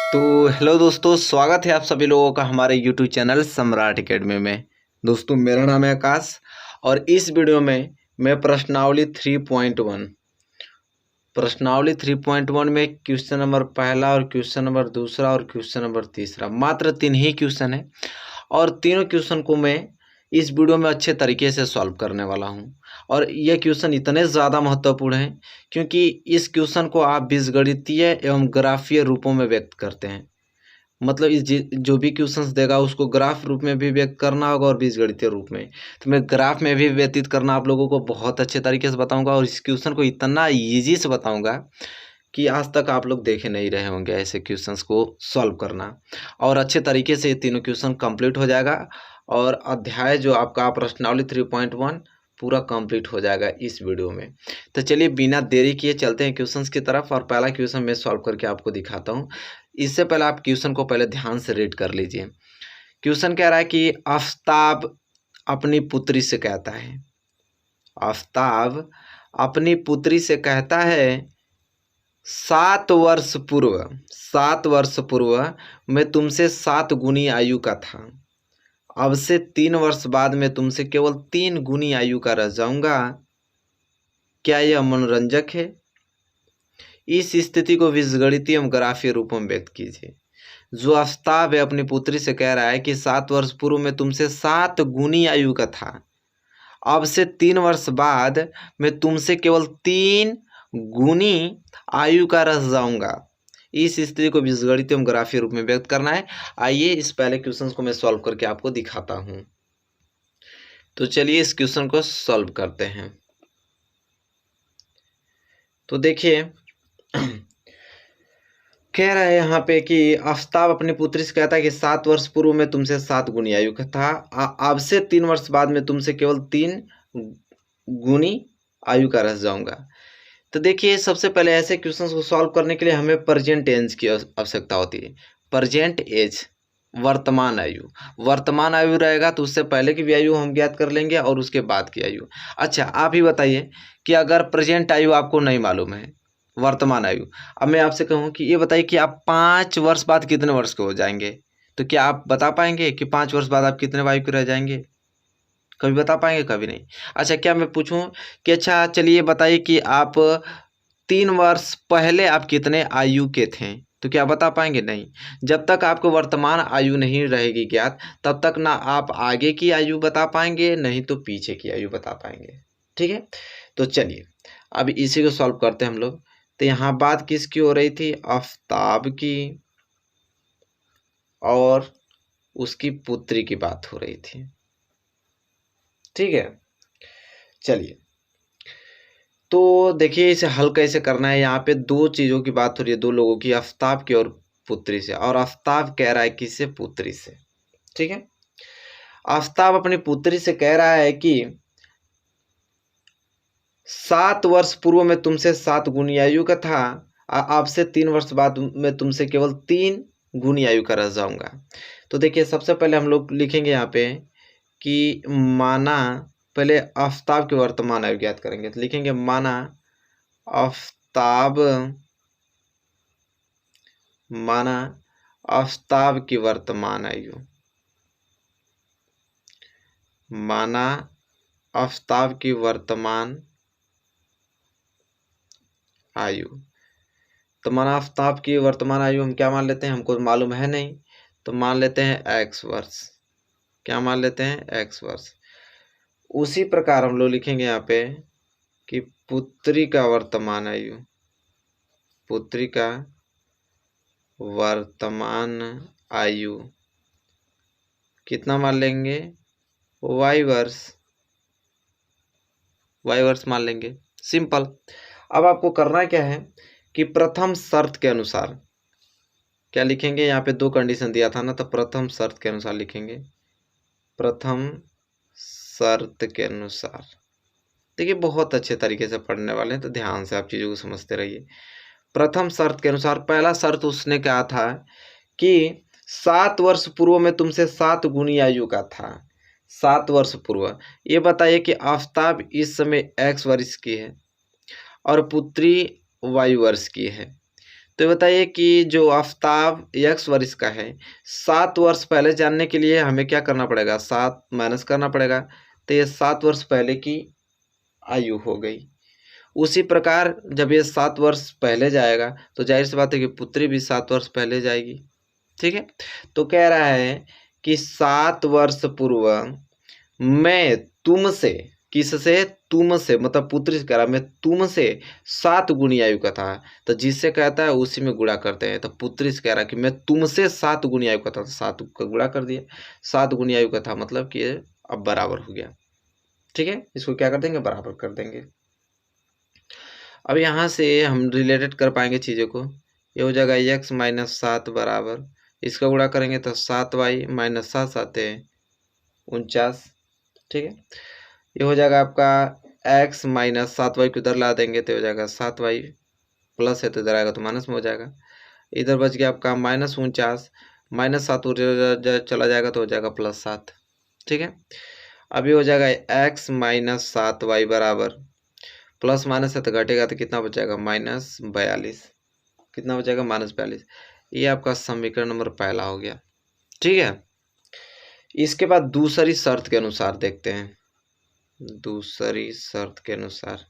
तो हेलो दोस्तों, स्वागत है आप सभी लोगों का हमारे यूट्यूब चैनल सम्राट एकेडमी में। दोस्तों, मेरा नाम है आकाश और इस वीडियो में मैं प्रश्नावली 3.1 में क्वेश्चन नंबर पहला और क्वेश्चन नंबर दूसरा और क्वेश्चन नंबर तीसरा, मात्र 3 ही क्वेश्चन है और तीनों क्वेश्चन को मैं इस वीडियो में अच्छे तरीके से सॉल्व करने वाला हूं। और ये क्वेश्चन इतने ज़्यादा महत्वपूर्ण हैं क्योंकि इस क्वेश्चन को आप बीजगणितीय एवं ग्राफीय रूपों में व्यक्त करते हैं। मतलब जो भी क्वेश्चंस देगा उसको ग्राफ रूप में भी व्यक्त करना होगा और बीजगणितीय रूप में। तो मैं ग्राफ में भी व्यतीत करना आप लोगों को बहुत अच्छे तरीके से बताऊंगा और इस क्वेश्चन को इतना ईजी से बताऊंगा कि आज तक आप लोग देखे नहीं रहे होंगे ऐसे क्वेश्चंस को सॉल्व करना। और अच्छे तरीके से ये तीनों क्वेश्चन कंप्लीट हो जाएगा और अध्याय जो आपका प्रश्नावली 3.1 पूरा कंप्लीट हो जाएगा इस वीडियो में। तो चलिए बिना देरी किए चलते हैं क्वेश्चंस की तरफ और पहला क्वेश्चन मैं सॉल्व करके आपको दिखाता हूँ। इससे पहले आप क्वेश्चन को पहले ध्यान से रीड कर लीजिए। क्वेश्चन कह रहा है कि आफ्ताब अपनी पुत्री से कहता है, आफ्ताब अपनी पुत्री से कहता है 7 वर्ष पूर्व मैं तुमसे 7 गुनी आयु का था। अब से 3 वर्ष बाद मैं तुमसे केवल 3 गुनी आयु का रह जाऊंगा। क्या यह मनोरंजक है? इस स्थिति को बीजगणितीय एवं ग्राफीय रूपों में व्यक्त कीजिए। जो आफ्ताब है अपनी पुत्री से कह रहा है कि 7 वर्ष पूर्व में तुमसे 7 गुनी आयु का था। अब से 3 वर्ष बाद मैं तुमसे केवल 3 गुनी आयु का रह जाऊंगा। इस स्थिति को बीजगणितीय एवं ग्राफीय रूप में व्यक्त करना है। आइए इस पहले क्वेश्चन को मैं सॉल्व करके आपको दिखाता हूं। तो चलिए इस क्वेश्चन को सॉल्व करते हैं। तो देखिए कह रहा है यहाँ पे कि आफ्ताब अपनी पुत्री से कहता है कि 7 वर्ष पूर्व में तुमसे 7 गुनी आयु का था। अब से 3 वर्ष बाद में तुमसे केवल 3 गुनी आयु का रह जाऊंगा। तो देखिए सबसे पहले ऐसे क्वेश्चंस को सॉल्व करने के लिए हमें प्रेजेंट एज की आवश्यकता होती है। प्रेजेंट एज वर्तमान आयु रहेगा तो उससे पहले की भी आयु हम ज्ञात कर लेंगे और उसके बाद की आयु। अच्छा, आप ही बताइए कि अगर प्रेजेंट आयु आपको नहीं मालूम है, वर्तमान आयु, अब मैं आपसे कहूँ कि ये बताइए कि आप 5 वर्ष बाद कितने वर्ष के हो जाएंगे। तो क्या आप बता पाएंगे कि 5 वर्ष बाद आप कितने आयु के रह जाएंगे? कभी बता पाएंगे? कभी नहीं। अच्छा, क्या मैं पूछूं कि अच्छा चलिए बताइए कि आप 3 वर्ष पहले आप कितने आयु के थे? तो क्या बता पाएंगे? नहीं। जब तक आपको वर्तमान आयु नहीं रहेगी ज्ञात तब तक ना आप आगे की आयु बता पाएंगे नहीं तो पीछे की आयु बता पाएंगे। ठीक है, तो चलिए अब इसी को सॉल्व करते हैं हम लोग। तो यहाँ बात किसकी हो रही थी? आफ्ताब की और उसकी पुत्री की बात हो रही थी। ठीक है, चलिए तो देखिए इसे हल कैसे करना है। यहाँ पे 2 चीज़ों की बात हो रही है, 2 लोगों की, आफ्ताब की और पुत्री से। और आफ्ताब कह रहा है किससे? पुत्री से। ठीक है, आफ्ताब अपनी पुत्री से कह रहा है कि 7 वर्ष पूर्व में तुमसे 7 गुनी आयु का था। अब से 3 वर्ष बाद मैं तुमसे केवल 3 गुनी आयु का रह जाऊंगा। तो देखिए सबसे पहले हम लोग लिखेंगे यहाँ पे कि माना, पहले आफ्ताब की वर्तमान आयु ज्ञात करेंगे तो लिखेंगे माना आफ्ताब की वर्तमान आयु, माना आफ्ताब की वर्तमान आयु। तो माना आफ्ताब की वर्तमान आयु हम क्या मान लेते हैं? हमको मालूम है नहीं, तो मान लेते हैं x वर्ष। क्या मान लेते हैं? x वर्ष। उसी प्रकार हम लोग लिखेंगे यहाँ पे कि पुत्री का वर्तमान आयु, पुत्री का वर्तमान आयु कितना मान लेंगे? y वर्ष मान लेंगे। सिंपल। अब आपको करना क्या है कि प्रथम शर्त के अनुसार क्या लिखेंगे? यहाँ पे 2 कंडीशन दिया था ना, तो प्रथम शर्त के अनुसार लिखेंगे। प्रथम शर्त के अनुसार देखिए बहुत अच्छे तरीके से पढ़ने वाले हैं तो ध्यान से आप चीज़ों को समझते रहिए। प्रथम शर्त के अनुसार पहला शर्त उसने कहा था कि 7 वर्ष पूर्व में तुमसे 7 गुनी आयु का था। 7 वर्ष पूर्व। ये बताइए कि आफ्ताब इस समय x वर्ष की है और पुत्री y वर्ष की है। तो बताइए कि जो आफ्ताब x वर्ष का है, 7 वर्ष पहले जानने के लिए हमें क्या करना पड़ेगा, 7 माइनस करना पड़ेगा। तो ये 7 वर्ष पहले की आयु हो गई। उसी प्रकार जब ये 7 वर्ष पहले जाएगा तो जाहिर सी बात है कि पुत्री भी 7 वर्ष पहले जाएगी। ठीक है, तो कह रहा है कि 7 वर्ष पूर्व मैं तुमसे, किससे, तुमसे, मतलब पुत्री से कह रहा मैं तुमसे 7 गुनी आयु का था। तो जिससे कहता है उसी में गुणा करते हैं। तो पुत्री से कह रहा कि मैं तुमसे 7 गुनी आयु का था, तो 7 का गुणा कर दिया, 7 गुनी आयु का था, मतलब कि अब बराबर हो गया। ठीक है, इसको क्या कर देंगे, बराबर कर देंगे। अब यहाँ से हम रिलेटेड कर पाएंगे चीज़ों को। ये हो जाएगा x माइनस 7 बराबर, इसका गुणा करेंगे तो 7y माइनस 7 7 49। ठीक है, ये हो जाएगा आपका x माइनस 7y को इधर ला देंगे तो हो जाएगा 7y, प्लस है तो इधर आएगा तो माइनस में हो जाएगा। इधर बच गया आपका माइनस 49, माइनस 7 चला जाएगा तो हो जाएगा प्लस 7। ठीक है, अभी हो जाएगा x माइनस 7y बराबर, प्लस माइनस है तो घटेगा तो कितना बचेगा, माइनस 42। कितना बचेगा, माइनस 42। ये आपका समीकरण नंबर पहला हो गया। ठीक है, इसके बाद दूसरी शर्त के अनुसार देखते हैं। दूसरी शर्त के अनुसार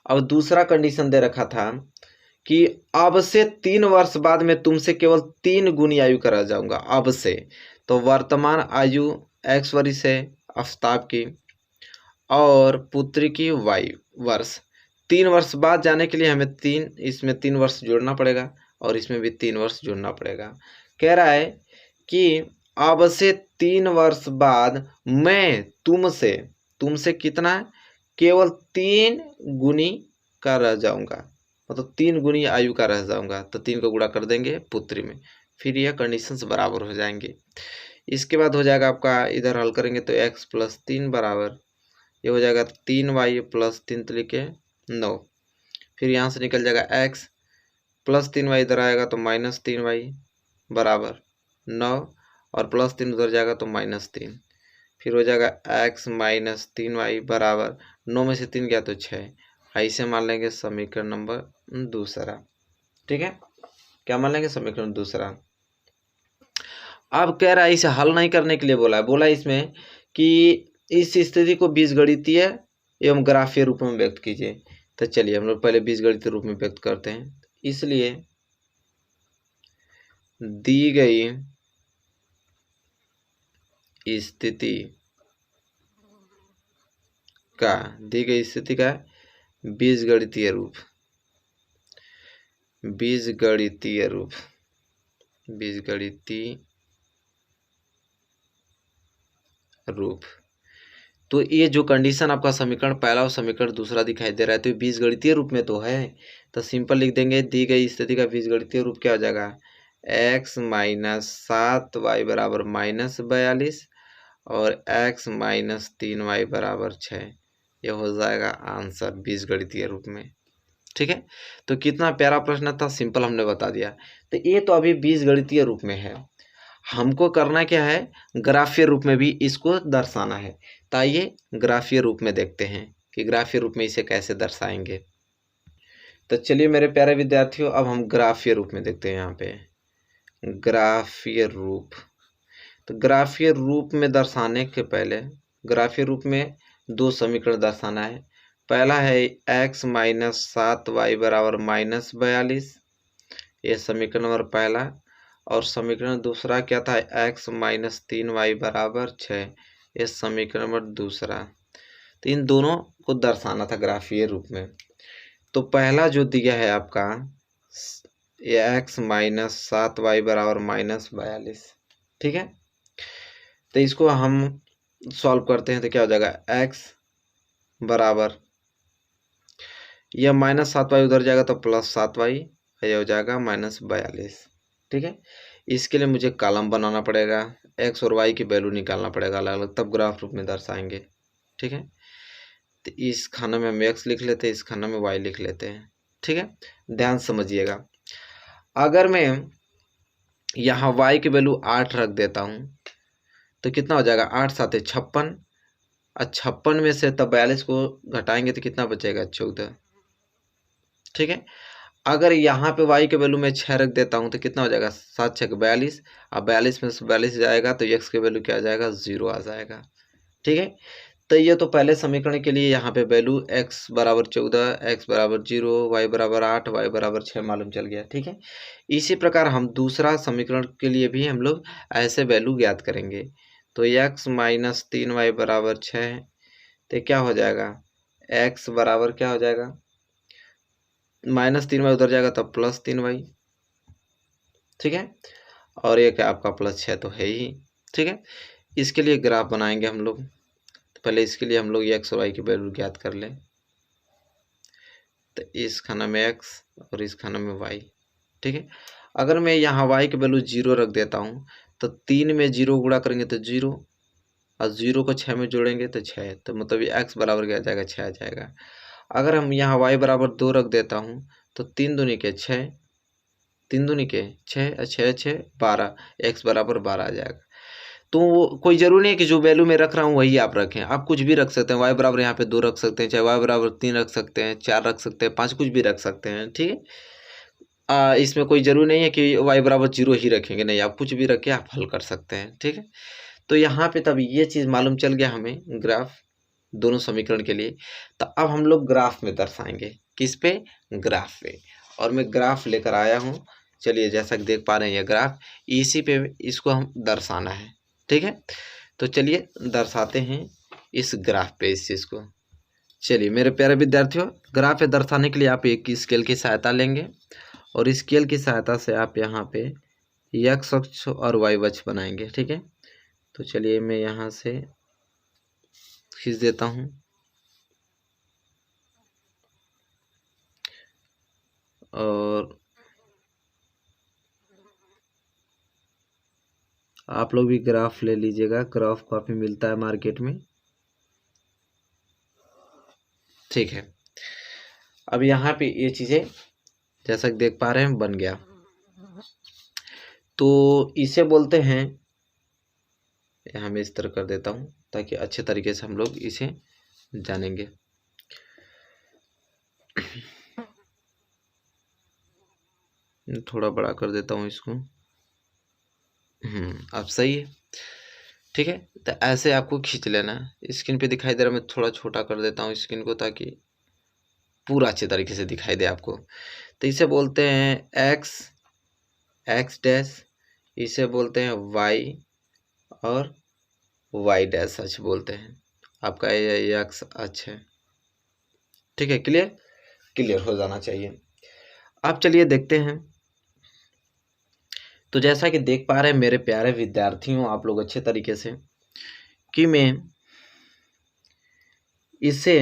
अब दूसरा कंडीशन दे रखा था कि अब से 3 वर्ष बाद मैं तुमसे केवल 3 गुनी आयु का रह जाऊंगा। अब से, तो वर्तमान आयु x वर्ष है आफ्ताब की, और पुत्री की y वर्ष। 3 वर्ष बाद जाने के लिए हमें इसमें 3 वर्ष जोड़ना पड़ेगा और इसमें भी 3 वर्ष जोड़ना पड़ेगा। कह रहा है कि अब से 3 वर्ष बाद मैं तुमसे कितना, केवल 3 गुनी का रह जाऊंगा, मतलब 3 गुनी आयु का रह जाऊंगा। तो 3 को गुणा कर देंगे पुत्री में, फिर यह कंडीशंस बराबर हो जाएंगे। इसके बाद हो जाएगा आपका, इधर हल करेंगे तो x प्लस 3 बराबर, ये हो जाएगा 3y प्लस 3 लिखे 9। फिर यहाँ से निकल जाएगा x प्लस 3y, इधर आएगा तो माइनस 3y बराबर 9, और प्लस 3 उधर जाएगा तो माइनस 3। फिर हो जाएगा x माइनस 3y बराबर 9 में से 3 गया तो 6। ऐसे मान लेंगे समीकरण नंबर दूसरा। ठीक है, क्या मान लेंगे, समीकरण दूसरा। अब कह रहा है इसे हल नहीं करने के लिए बोला इसमें कि इस स्थिति को बीजगणितीय एवं ग्राफीय रूप में व्यक्त कीजिए। तो चलिए हम लोग पहले बीजगणितीय रूप में व्यक्त करते हैं। इसलिए दी गई स्थिति का बीजगणितीय रूप। तो ये जो कंडीशन आपका समीकरण पहला और समीकरण दूसरा दिखाई दे रहा है, तो ये बीजगणितीय रूप में तो है। तो सिंपल लिख देंगे, दी गई स्थिति का बीजगणितीय रूप क्या हो जाएगा, x माइनस 7y बराबर माइनस 42 और x माइनस 3y बराबर 6। यह हो जाएगा आंसर बीजगणितीय रूप में। ठीक है, तो कितना प्यारा प्रश्न था, सिंपल हमने बता दिया। तो ये तो अभी बीजगणितीय रूप में है, हमको करना क्या है, ग्राफीय रूप में भी इसको दर्शाना है। तो आइए ग्राफीय रूप में देखते हैं कि ग्राफीय रूप में इसे कैसे दर्शाएंगे। तो चलिए मेरे प्यारे विद्यार्थियों, अब हम ग्राफीय रूप में देखते हैं। यहाँ पे ग्राफीय रूप, तो ग्राफीय रूप में दर्शाने के पहले ग्राफीय रूप में 2 समीकरण दर्शाना है। पहला है x माइनस 7y बराबर माइनस 42, ये समीकरण नंबर पहला। और समीकरण दूसरा क्या था, x माइनस 3y बराबर 6, ये समीकरण नंबर दूसरा। तो इन दोनों को दर्शाना था ग्राफीय रूप में। तो पहला जो दिया है आपका, ये x माइनस 7y बराबर माइनस 42। ठीक है, तो इसको हम सॉल्व करते हैं तो क्या हो जाएगा, x बराबर, यह माइनस 7y उधर जाएगा तो प्लस 7y, यह हो जाएगा माइनस 42। ठीक है, इसके लिए मुझे कॉलम बनाना पड़ेगा, x और y की वैल्यू निकालना पड़ेगा अलग अलग, तब ग्राफ रूप में दर्शाएंगे। ठीक है, तो इस खाने में हम x लिख लेते हैं, इस खाने में y लिख लेते हैं। ठीक है, ध्यान समझिएगा। अगर मैं यहाँ y की वैल्यू 8 रख देता हूँ तो कितना हो जाएगा 8 7 56, और 56 में से तब 42 को घटाएंगे तो कितना बचेगा 14। ठीक है, अगर यहाँ पे y के वैल्यू में 6 रख देता हूँ तो कितना हो जाएगा 7 6 42, अब 42 में से 42 जाएगा तो x के वैल्यू क्या आ जाएगा 0 आ जाएगा। ठीक है, तो ये तो पहले समीकरण के लिए यहाँ पे वैल्यू x बराबर 14, x बराबर 0, y बराबर 8, y बराबर 6 मालूम चल गया। ठीक है, इसी प्रकार हम दूसरा समीकरण के लिए भी हम लोग ऐसे वैल्यू ज्ञात करेंगे। तो x माइनस 3y बराबर 6, तो क्या हो जाएगा x बराबर क्या हो जाएगा माइनस 3y उधर जाएगा तब प्लस 3y। ठीक है, और ये क्या आपका प्लस 6 तो है ही। ठीक है, इसके लिए ग्राफ बनाएंगे हम लोग। तो पहले इसके लिए हम लोग एक्स और वाई की वैल्यू ज्ञात कर लें। तो इस खाना में x और इस खाना में y। ठीक है, अगर मैं यहाँ y की वैल्यू 0 रख देता हूँ तो 3 में 0 गुणा करेंगे तो 0, और 0 को 6 में जोड़ेंगे तो 6, तो मतलब ये x बराबर क्या आ जाएगा 6 आ जाएगा। अगर हम यहाँ y बराबर 2 रख देता हूँ तो 3 दूनी के 6, 3 दूनी के 6, 6 6 12, x बराबर 12 आ जाएगा। तो कोई जरूरी नहीं है कि जो वैल्यू मैं रख रहा हूँ वही आप रखें, आप कुछ भी रख सकते हैं। y बराबर यहाँ पे 2 रख सकते हैं, चाहे y बराबर 3 रख सकते हैं, 4 रख सकते हैं, 5 कुछ भी रख सकते हैं। ठीक है, इसमें कोई जरूरी नहीं है कि y बराबर 0 ही रखेंगे, नहीं आप कुछ भी रख के आप हल कर सकते हैं। ठीक है, तो यहाँ पे तब ये चीज़ मालूम चल गया हमें ग्राफ दोनों समीकरण के लिए। तो अब हम लोग ग्राफ में दर्शाएंगे, किस पे ग्राफ पे, और मैं ग्राफ लेकर आया हूँ। चलिए जैसा कि देख पा रहे हैं ये ग्राफ, इसी पे इसको हम दर्शाना है। ठीक है, तो चलिए दर्शाते हैं इस ग्राफ पे इस चीज़ को। चलिए मेरे प्यारे विद्यार्थियों, ग्राफ पे दर्शाने के लिए आप एक स्केल की सहायता लेंगे, और स्केल की सहायता से आप यहाँ पे x अक्ष और y अक्ष बनाएंगे। ठीक है, तो चलिए मैं यहाँ से खींच देता हूँ, और आप लोग भी ग्राफ ले लीजिएगा, ग्राफ काफ़ी मिलता है मार्केट में। ठीक है, अब यहाँ पे ये चीज़ें जैसा कि देख पा रहे हैं बन गया। तो इसे बोलते हैं, यहाँ मैं इस तरह कर देता हूँ ताकि अच्छे तरीके से हम लोग इसे जानेंगे। थोड़ा बड़ा कर देता हूँ इसको। अब सही है। ठीक है, तो ऐसे आपको खींच लेना है। स्क्रीन पे दिखाई दे रहा है, मैं थोड़ा छोटा कर देता हूँ स्क्रीन को ताकि पूरा अच्छे तरीके से दिखाई दे आपको। तो इसे बोलते हैं एक्स डैश, इसे बोलते हैं वाई, और वाई डैश अक्ष बोलते हैं। आपका ये एक्स अक्ष है। ठीक है, क्लियर हो जाना चाहिए। अब चलिए देखते हैं। तो जैसा कि देख पा रहे हैं मेरे प्यारे विद्यार्थियों, आप लोग अच्छे तरीके से, कि मैं इसे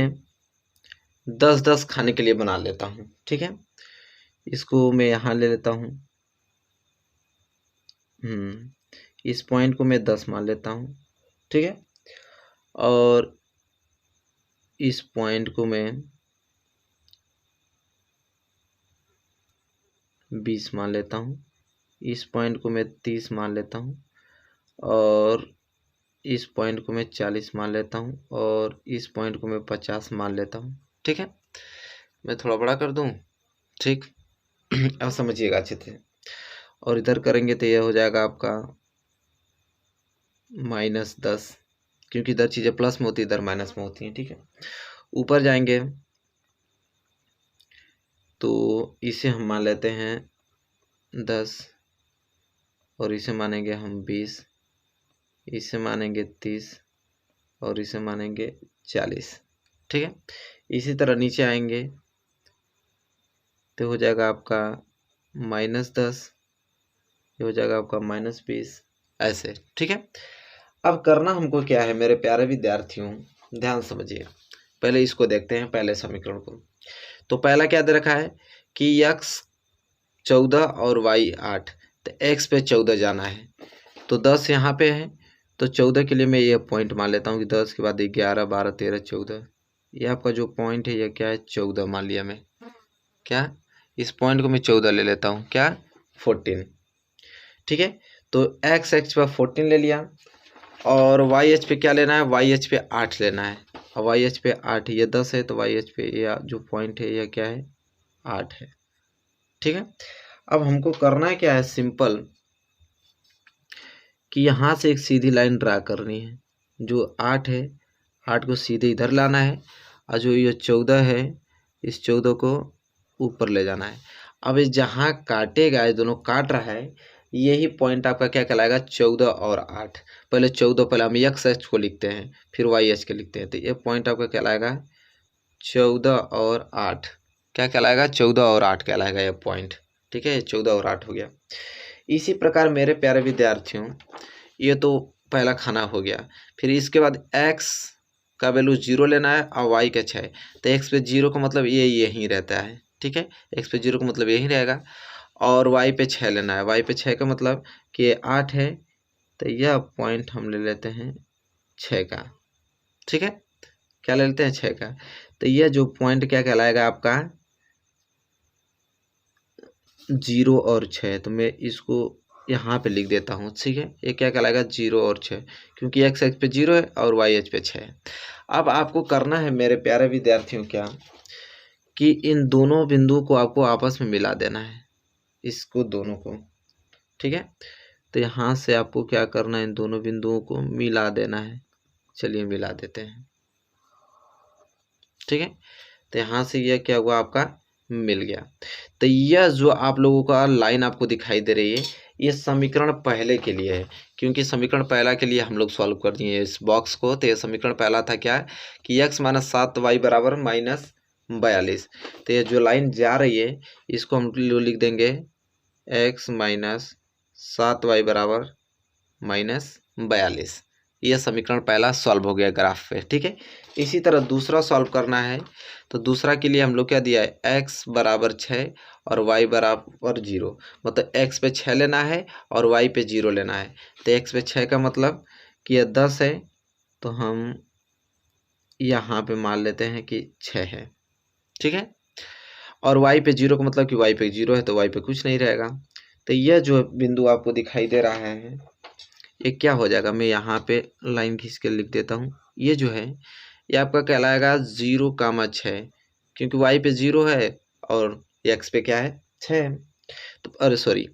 10-10 खाने के लिए बना लेता हूँ। ठीक है, इसको मैं यहाँ ले लेता हूँ। इस पॉइंट को मैं 10 मान लेता हूँ। ठीक है, और इस पॉइंट को मैं 20 मान लेता हूँ। इस पॉइंट को मैं 30 मान लेता हूँ, और इस पॉइंट को मैं 40 मान लेता हूँ, और इस पॉइंट को मैं 50 मान लेता हूँ। ठीक है, मैं थोड़ा बड़ा कर दूँ। ठीक अब समझिएगा अच्छे से। और इधर करेंगे तो यह हो जाएगा आपका -10, क्योंकि इधर चीज़ें प्लस में होती है, इधर माइनस में होती हैं। ठीक है, ऊपर जाएंगे तो इसे हम मान लेते हैं 10, और इसे मानेंगे हम 20, इसे मानेंगे 30, और इसे मानेंगे 40। ठीक है, इसी तरह नीचे आएंगे तो हो जाएगा आपका -10, ये हो जाएगा आपका -20, ऐसे। ठीक है, अब करना हमको क्या है मेरे प्यारे विद्यार्थियों, ध्यान समझिए। पहले इसको देखते हैं, पहले समीकरण को। तो पहला क्या दे रखा है कि x 14 और y 8, तो x पे 14 जाना है, तो 10 यहाँ पे है, तो 14 के लिए मैं ये पॉइंट मान लेता हूँ कि 10 के बाद 11 12 13 14, ये आपका जो पॉइंट है ये क्या है 14 मान लिया मैं। क्या, इस पॉइंट को मैं 14 ले लेता हूँ, क्या 14। ठीक है, तो x पर 14 ले लिया, और वाई एच पे क्या लेना है, वाई एच पे 8 लेना है। और वाई एच पे 8, ये 10 है तो वाई एच पे ये जो पॉइंट है यह क्या है, 8 है। ठीक है, अब हमको करना क्या है, सिंपल कि यहाँ से एक सीधी लाइन ड्रा करनी है। जो 8 है, 8 को सीधे इधर लाना है, और जो ये 14 है, इस 14 को ऊपर ले जाना है। अब ये जहाँ काटेगा, ये दोनों काट रहा है, यही पॉइंट आपका क्या कहलाएगा, 14 और 8। पहले 14, पहले हम एक्स एच को लिखते हैं, फिर वाई एच के लिखते हैं, तो ये पॉइंट आपका कहलाएगा 14 और 8। क्या कहलाएगा, 14 और 8 कहलाएगा ये पॉइंट। ठीक है, 14 और 8 हो गया। इसी प्रकार मेरे प्यारे विद्यार्थियों, ये तो पहला खाना हो गया। फिर इसके बाद x का वैल्यू 0 लेना है और y का 6। तो x पे 0 का मतलब ये यहीं रहता है। ठीक है, x पे 0 का मतलब यहीं रहेगा, और y पे 6 लेना है। y पे 6 का मतलब कि ये 8 है, तो यह पॉइंट हम ले लेते हैं 6 का। ठीक है, क्या ले लेते हैं, 6 का। तो यह जो पॉइंट क्या कहलाएगा आपका, 0 और 6। तो मैं इसको यहाँ पे लिख देता हूँ। ठीक है, ये क्या कहलाएगा, 0 और 6, क्योंकि x एक्स पे 0 है और y एच पे 6 है। अब आपको करना है मेरे प्यारे विद्यार्थियों क्या, कि इन दोनों बिंदुओं को आपको आपस में मिला देना है, इसको दोनों को। ठीक है, तो यहाँ से आपको क्या करना है, इन दोनों बिंदुओं को मिला देना है। चलिए मिला देते हैं। ठीक है, तो यहाँ से यह क्या हुआ, आपका मिल गया। तो यह जो आप लोगों का लाइन आपको दिखाई दे रही है, ये समीकरण पहले के लिए है, क्योंकि समीकरण पहला के लिए हम लोग सॉल्व कर दिए इस बॉक्स को। तो ये समीकरण पहला था क्या, कि x माइनस 7y बराबर माइनस 42। तो ये जो लाइन जा रही है, इसको हम लोग लिख देंगे x माइनस 7y बराबर माइनस 42। यह समीकरण पहला सॉल्व हो गया ग्राफ पे। ठीक है, इसी तरह दूसरा सॉल्व करना है, तो दूसरा के लिए हम लोग क्या दिया है, x बराबर 6 और y बराबर 0। मतलब x पे 6 लेना है और y पे 0 लेना है। तो x पे 6 का मतलब कि यह 10 है, तो हम यहाँ पे मान लेते हैं कि 6 है। ठीक है, और y पे 0 का मतलब कि y पे 0 है, तो y पे कुछ नहीं रहेगा। तो यह जो बिंदु आपको दिखाई दे रहा है, ये क्या हो जाएगा, मैं यहाँ पे लाइन खींच के लिख देता हूँ। ये जो है, ये आपका कहलाएगा 0,6, क्योंकि y पे 0 है और x पे क्या है, 6 है। तो अरे सॉरी,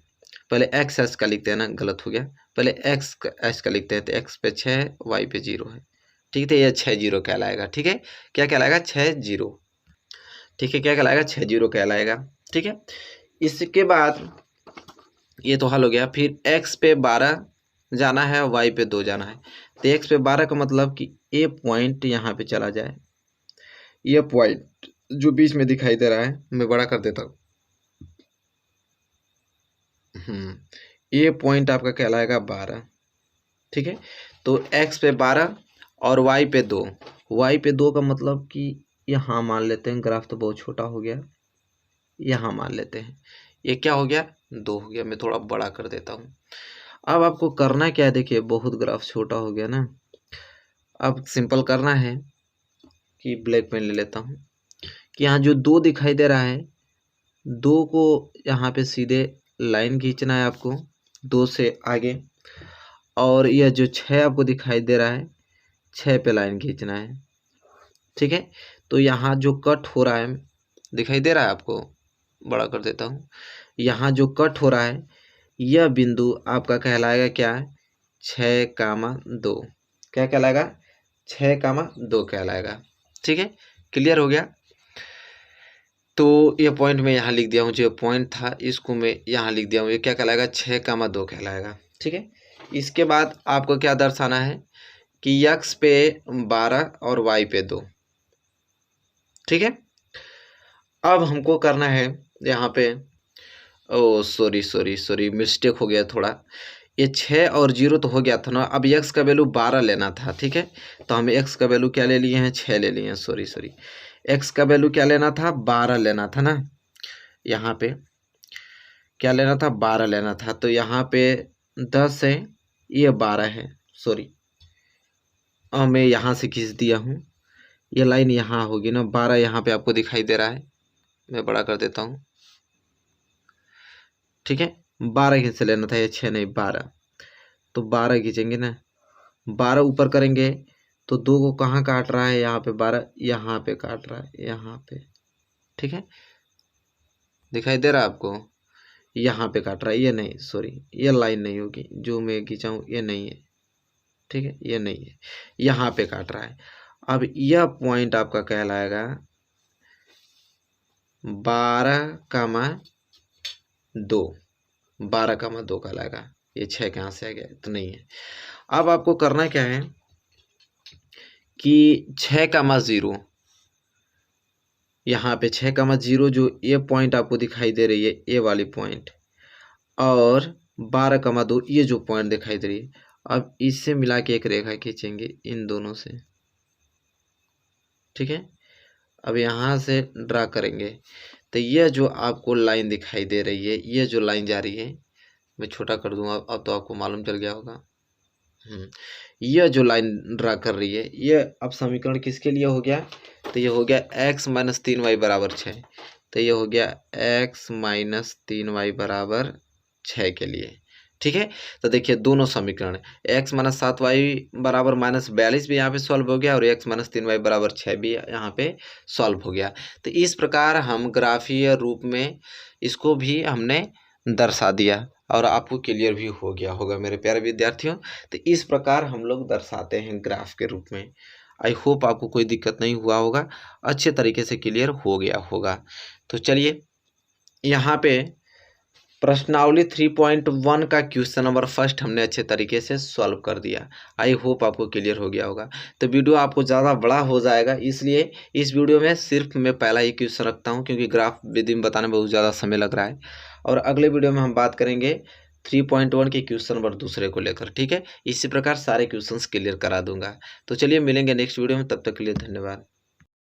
पहले x एच का लिखते हैं ना, गलत हो गया। पहले x एच का लिखते हैं, तो x पे 6 है, y पे 0 है। ठीक है, ये 6 0 कहलाएगा। ठीक है, क्या कहलाएगा, 6 0। ठीक है, क्या कहलाएगा, 6 0 कहलाएगा। ठीक है, इसके बाद ये तो हल हो गया। फिर x पे 12 जाना है, y पे 2 जाना है। तो x पे 12 का मतलब कि ये पॉइंट यहाँ पे चला जाए। ये पॉइंट जो बीच में दिखाई दे रहा है, मैं बड़ा कर देता हूँ। ये पॉइंट आपका कहलाएगा 12। ठीक है, तो x पे 12 और y पे 2। y पे 2 का मतलब कि यहाँ मान लेते हैं, ग्राफ तो बहुत छोटा हो गया, यहाँ मान लेते हैं। ये क्या हो गया, 2 हो गया। मैं थोड़ा बड़ा कर देता हूँ। अब आपको करना क्या है, देखिए बहुत ग्राफ छोटा हो गया ना। अब सिंपल करना है कि ब्लैक पेन ले लेता हूँ, कि यहाँ जो 2 दिखाई दे रहा है, 2 को यहाँ पे सीधे लाइन खींचना है आपको, 2 से आगे। और यह जो 6 आपको दिखाई दे रहा है, 6 पे लाइन खींचना है। ठीक है, तो यहाँ जो कट हो रहा है, दिखाई दे रहा है आपको, बड़ा कर देता हूँ। यहाँ जो कट हो रहा है, यह बिंदु आपका कहलाएगा क्या, 6,2। क्या कहलाएगा, 6,2 कहलाएगा। ठीक है, क्लियर हो गया। तो ये पॉइंट मैं यहाँ लिख दिया हूँ, जो पॉइंट था इसको मैं यहाँ लिख दिया हूँ। ये क्या कहलाएगा, 6,2 कहलाएगा। ठीक है, इसके बाद आपको क्या दर्शाना है, कि x पे 12 और y पे 2। ठीक है, अब हमको करना है यहाँ पे, ओ सॉरी सॉरी सॉरी, मिस्टेक हो गया थोड़ा। ये 6 और 0 तो हो गया था ना, अब x का वैल्यू 12 लेना था। ठीक है, तो हम x का वैल्यू क्या ले लिए हैं, 6 ले लिए हैं। सॉरी सॉरी, x का वैल्यू क्या लेना था, 12 लेना था ना। यहाँ पे क्या लेना था, 12 लेना था। तो यहाँ पे 10 है, ये 12 है। सॉरी, और मैं यहाँ से खींच दिया हूँ। ये लाइन यहाँ होगी ना, 12 यहाँ पे आपको दिखाई दे रहा है। मैं बड़ा कर देता हूँ। ठीक है, 12 खींच लेना था, ये 6 नहीं 12। तो 12 खींचेंगे ना, 12 ऊपर करेंगे तो 2 को कहाँ काट रहा है, यहाँ पे 12 यहाँ पे काट रहा है, यहाँ पे, ठीक है, दिखाई दे रहा है आपको, यहाँ पे काट रहा है, ये नहीं, सॉरी ये लाइन नहीं होगी जो मैं खींचाऊँ, ये नहीं है, ठीक है, ये नहीं है, यहाँ पे काट रहा है। अब यह पॉइंट आपका कहलाएगा 12,2, 12,2 कहलाएगा। ये 6 कहाँ से आ गया, तो नहीं है। अब आपको करना क्या है कि 6,0, यहाँ पे 6,0 जो ये पॉइंट आपको दिखाई दे रही है, ये वाली पॉइंट, और 12,2 ये जो पॉइंट दिखाई दे रही है, अब इससे मिला के एक रेखा खींचेंगे इन दोनों से, ठीक है। अब यहाँ से ड्रा करेंगे तो ये जो आपको लाइन दिखाई दे रही है, ये जो लाइन जा रही है, मैं छोटा कर दूंगा, अब तो आपको मालूम चल गया होगा। यह जो लाइन ड्रा कर रही है, ये अब समीकरण किसके लिए हो गया, तो ये हो गया x - 3y = 6, तो ये हो गया x - 3y = 6 के लिए, ठीक है। तो देखिए दोनों समीकरण x - 7y = -42 भी यहाँ पे सॉल्व हो गया, और x - 3y = 6 भी यहाँ पे सॉल्व हो गया। तो इस प्रकार हम ग्राफीय रूप में इसको भी हमने दर्शा दिया, और आपको क्लियर भी हो गया होगा मेरे प्यारे विद्यार्थियों। तो इस प्रकार हम लोग दर्शाते हैं ग्राफ के रूप में। आई होप आपको कोई दिक्कत नहीं हुआ होगा, अच्छे तरीके से क्लियर हो गया होगा। तो चलिए यहाँ पे प्रश्नावली 3.1 का क्वेश्चन नंबर फर्स्ट हमने अच्छे तरीके से सॉल्व कर दिया। आई होप आपको क्लियर हो गया होगा। तो वीडियो आपको ज़्यादा बड़ा हो जाएगा, इसलिए इस वीडियो में सिर्फ मैं पहला ही क्वेश्चन रखता हूं, क्योंकि ग्राफ विधि में बताने में बहुत ज़्यादा समय लग रहा है। और अगले वीडियो में हम बात करेंगे 3.1 के क्वेश्चन नंबर दूसरे को लेकर, ठीक है। इसी प्रकार सारे क्वेश्चन क्लियर करा दूंगा। तो चलिए मिलेंगे नेक्स्ट वीडियो में, तब तक के लिए धन्यवाद।